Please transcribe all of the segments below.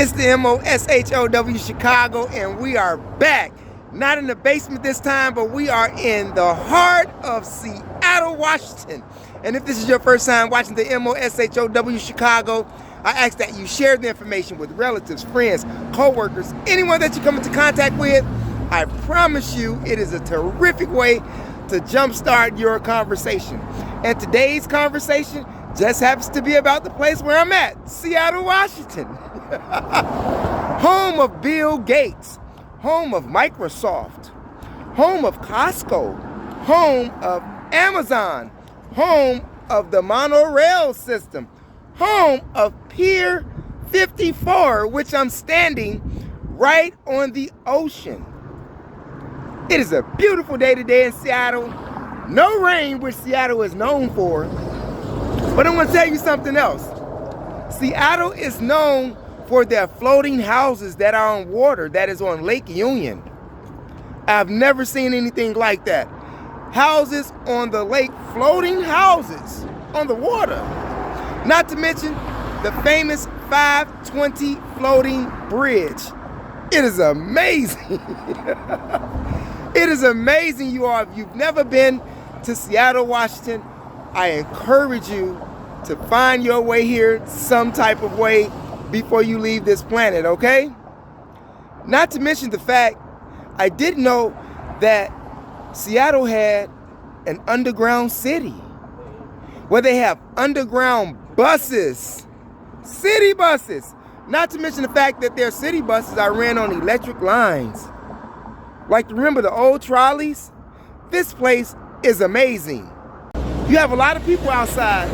It's the Themoshowchicago Chicago, and we are back. Not in the basement this time, but we are in the heart of Seattle, Washington. And if this is your first time watching the Themoshowchicago Chicago, I ask that you share the information with relatives, friends, co-workers, anyone that you come into contact with. I promise you it is a terrific way to jumpstart your conversation. And today's conversation just happens to be about the place where I'm at, Seattle, Washington. Home of Bill Gates, home of Microsoft, home of Costco, home of Amazon, home of the monorail system, home of Pier 54, which I'm standing right on the ocean. It is a beautiful day today in Seattle. No rain, which Seattle is known for. But I'm going to tell you something else. Seattle is known for their floating houses that are on water, that is on Lake Union. I've never seen anything like that. Houses on the lake, floating houses on the water. Not to mention the famous 520 floating bridge. It is amazing. It is amazing, you all. If you've never been to Seattle, Washington, I encourage you to find your way here some type of way before you leave this planet, okay? Not to mention the fact, I didn't know that Seattle had an underground city where they have underground buses, city buses. Not to mention the fact that their city buses are ran on electric lines. Like, remember the old trolleys? This place is amazing. You have a lot of people outside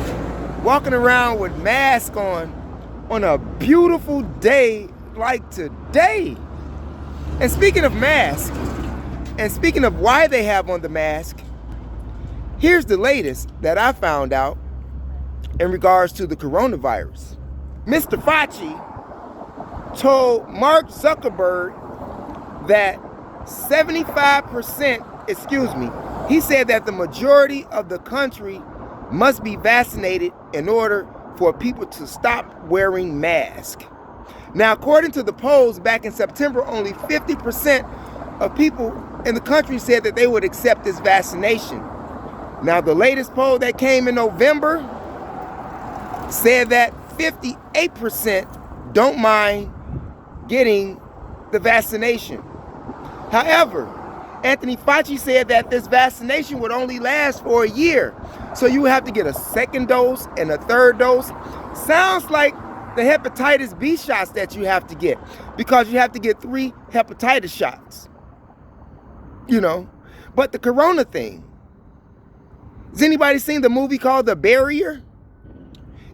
walking around with masks on a beautiful day like today. And speaking of masks, and speaking of why they have on the mask, here's the latest that I found out in regards to the coronavirus. Mr. Fauci told Mark Zuckerberg that 75%, he said that the majority of the country must be vaccinated in order for people to stop wearing masks. Now, according to the polls back in September, only 50% of people in the country said that they would accept this vaccination. Now, the latest poll that came in November said that 58% don't mind getting the vaccination. However, Anthony Fauci said that this vaccination would only last for a year. So you have to get a second dose and a third dose. Sounds like the hepatitis B shots that you have to get, because you have to get 3 hepatitis shots. You know, but the corona thing. Has anybody seen the movie called The Barrier?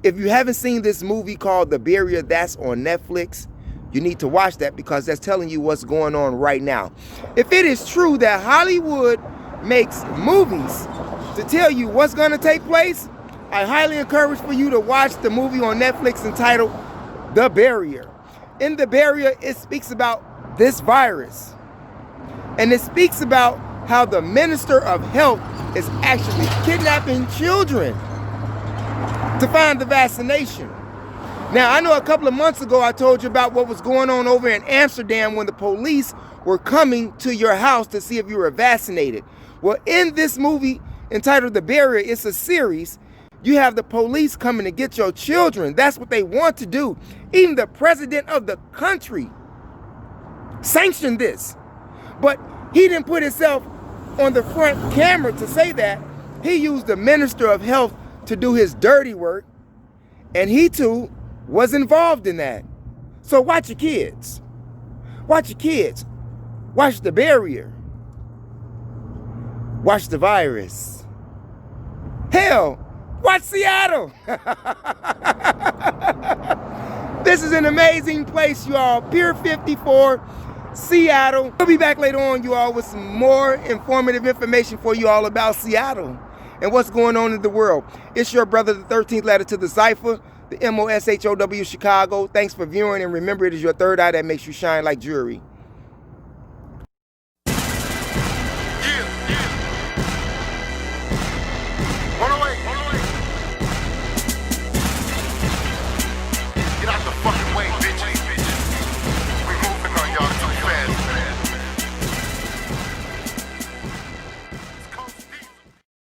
If you haven't seen this movie called The Barrier, that's on Netflix. You need to watch that, because that's telling you what's going on right now. If it is true that Hollywood makes movies to tell you what's going to take place, I highly encourage for you to watch the movie on Netflix entitled The Barrier. In The Barrier, it speaks about this virus. And it speaks about how the Minister of Health is actually kidnapping children to find the vaccination. Now, I know a couple of months ago I told you about what was going on over in Amsterdam when the police were coming to your house to see if you were vaccinated. Well, in this movie entitled The Barrier, it's a series. You have the police coming to get your children. That's what they want to do. Even the president of the country sanctioned this. But he didn't put himself on the front camera to say that. He used the Minister of Health to do his dirty work. And he too was involved in that. So watch your kids. Watch your kids. Watch The Barrier. Watch the virus. Hell, watch Seattle. This is an amazing place, you all. Pier 54, Seattle. We'll be back later on, you all, with some more informative information for you all about Seattle and what's going on in the world. It's your brother, the 13th letter to the cipher, the Themoshowchicago. Thanks for viewing, and remember, it is your third eye that makes you shine like jewelry.